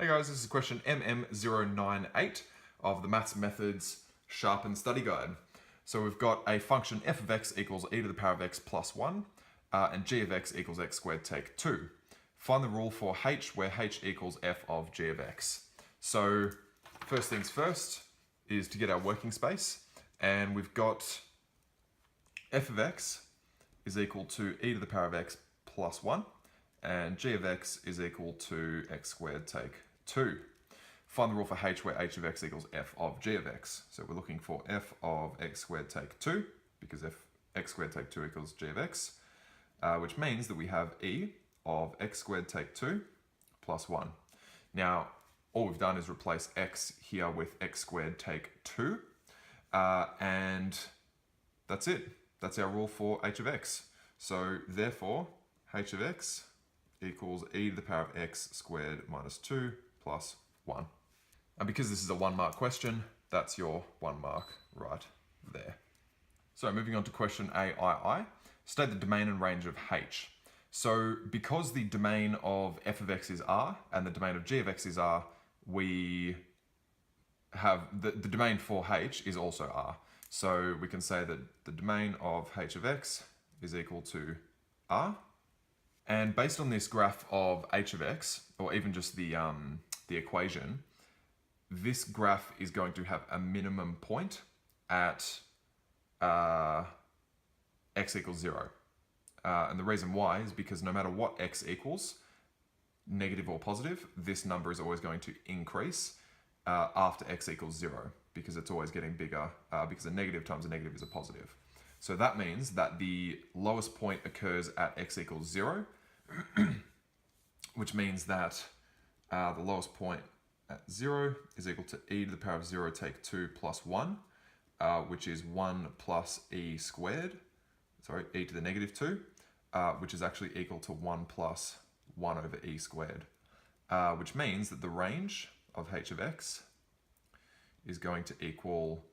Hey guys, this is question MM098 of the Maths Methods Sharpened Study Guide. So we've got a function f of x equals e to the power of x plus 1 and g of x equals x squared take 2. Find the rule for h where h equals f of g of x. So first things first is to get our working space, and we've got f of x is equal to e to the power of x plus 1 and g of x is equal to x squared take 2. Find the rule for h where h of x equals f of g of x. So we're looking for f of x squared take 2 because x squared take 2 equals g of x, which means that we have e of x squared take 2 plus 1. Now, all we've done is replace x here with x squared take 2, and that's it. That's our rule for h of x. So therefore, h of x equals e to the power of x squared minus 2 plus 1. And because this is a 1 mark question, that's your 1 mark right there. So moving on to question AII, state the domain and range of h. So because the domain of f of x is R and the domain of g of x is R, we have the domain for h is also R. So we can say that the domain of h of x is equal to R. And based on this graph of h of x, or even just the equation, this graph is going to have a minimum point at x equals 0. And the reason why is because no matter what x equals, negative or positive, this number is always going to increase after x equals 0, because it's always getting bigger, because a negative times a negative is a positive. So that means that the lowest point occurs at x equals 0, which means that the lowest point at 0 is equal to e to the power of 0 take 2 plus 1, which is 1 plus e squared, e to the negative 2, which is actually equal to 1 plus 1 over e squared, which means that the range of h of x is going to equal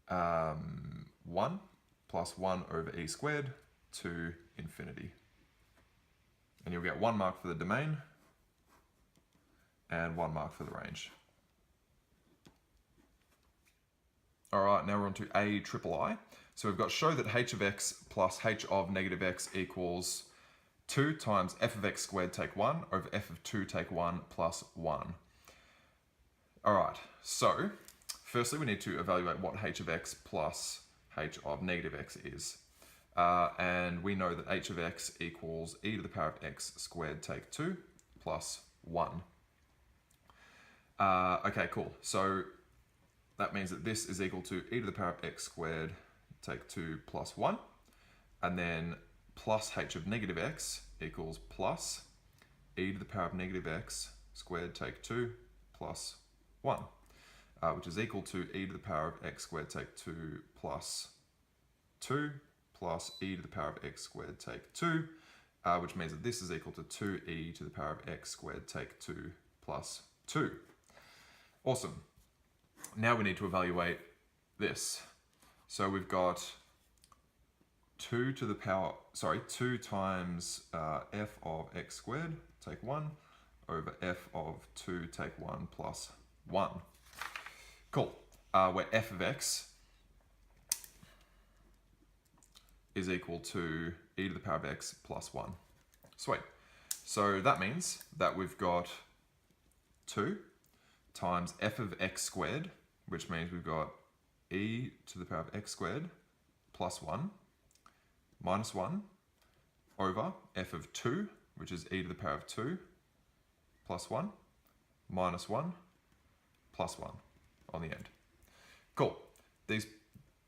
1 plus 1 over e squared to infinity. And you'll get 1 mark for the domain and 1 mark for the range. All right, now we're on to AII. So we've got show that h of x plus h of negative x equals 2 times f of x squared take 1 over f of 2 take 1 plus 1. All right, so firstly we need to evaluate what h of x plus h of negative x is. And we know that h of x equals e to the power of x squared take 2 plus 1. Okay, cool. So that means that this is equal to e to the power of x squared take 2 plus 1. And then plus h of negative x equals plus e to the power of negative x squared take 2 plus 1, which is equal to e to the power of x squared take 2 plus 2 plus e to the power of x squared take 2, which means that this is equal to 2e to the power of x squared take 2 plus 2. Awesome. Now we need to evaluate this. So we've got 2 times f of x squared take 1 over f of 2 take 1 plus 1. Cool. Where f of x is equal to e to the power of x plus 1. Sweet. So that means that we've got 2 times f of x squared, which means we've got e to the power of x squared plus 1 minus 1 over f of 2, which is e to the power of 2 plus 1 minus 1 plus 1 on the end. Cool. These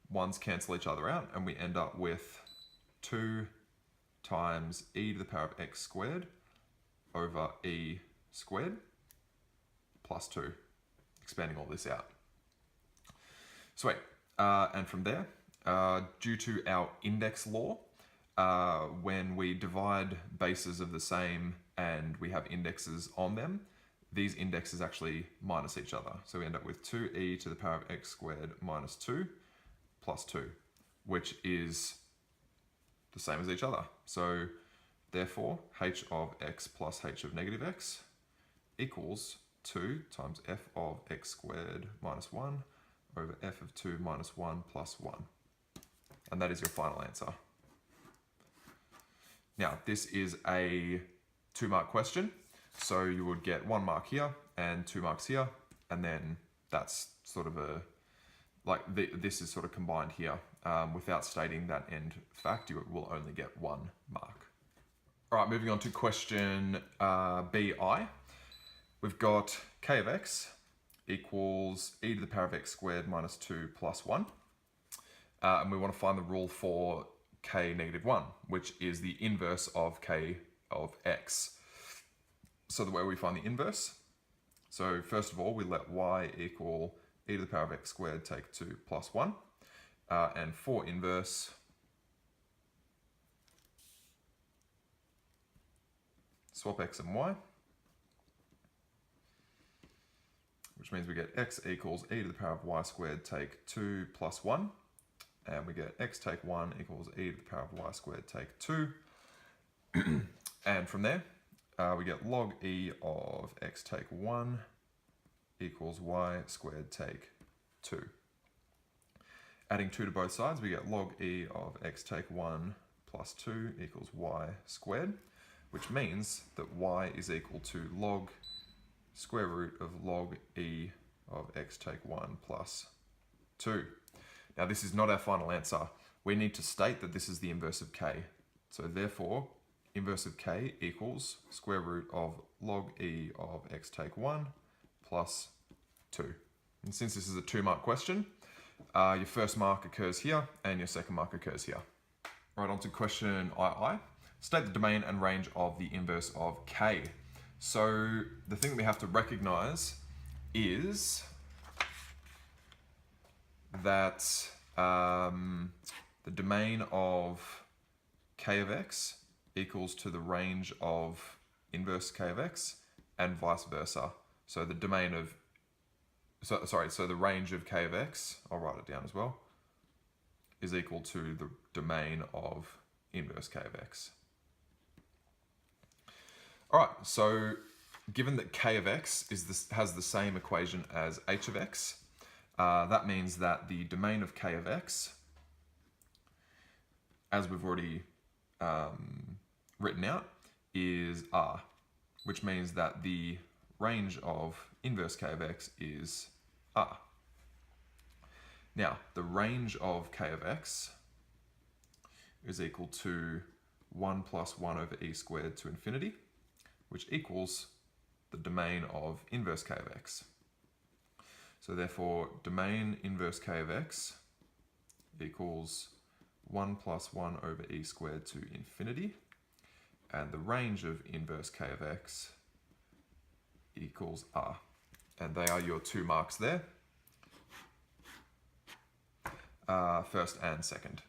ones cancel each other out and we end up with 2 times e to the power of x squared over e squared plus 2, expanding all this out. Sweet. And from there, due to our index law, when we divide bases of the same and we have indexes on them, these indexes actually minus each other. So we end up with 2e to the power of x squared minus 2 plus 2, which is the same as each other. So therefore, h of x plus h of negative x equals 2 times f of x squared minus 1 over f of 2 minus 1 plus 1. And that is your final answer. Now, this is a 2-mark question. So you would get 1 mark here and 2 marks here. And then that's sort of this is sort of combined here. Without stating that end fact, you will only get 1 mark. All right, moving on to question BI. We've got k of x equals e to the power of x squared minus 2 plus 1. And we want to find the rule for k negative 1, which is the inverse of k of x. So the way we find the inverse, so first of all, we let y equal e to the power of x squared take 2 plus 1. And for inverse, swap x and y, which means we get x equals e to the power of y squared take 2 plus 1. And we get x take 1 equals e to the power of y squared take 2. And from there, we get log e of x take 1 equals y squared take 2. Adding 2 to both sides, we get log e of x take 1 plus 2 equals y squared, which means that y is equal to log square root of log e of x take 1 plus 2. Now this is not our final answer. We need to state that this is the inverse of k. So therefore, inverse of k equals square root of log e of x take 1 plus 2. And since this is a 2-mark question, your first mark occurs here and your second mark occurs here. Right, on to question II. State the domain and range of the inverse of k. So the thing that we have to recognize is that the domain of k of x equals to the range of inverse k of x and vice versa. So the domain of, so the range of k of x, I'll write it down as well, is equal to the domain of inverse k of x. All right, so given that k of x has the same equation as h of x, that means that the domain of k of x, as we've already written out, is R, which means that the range of inverse k of x is R. Now, the range of k of x is equal to 1 plus 1 over e squared to infinity, which equals the domain of inverse k of x. So therefore, domain inverse k of x equals 1 plus 1 over e squared to infinity, and the range of inverse k of x equals R. And they are your 2 marks there, first and second.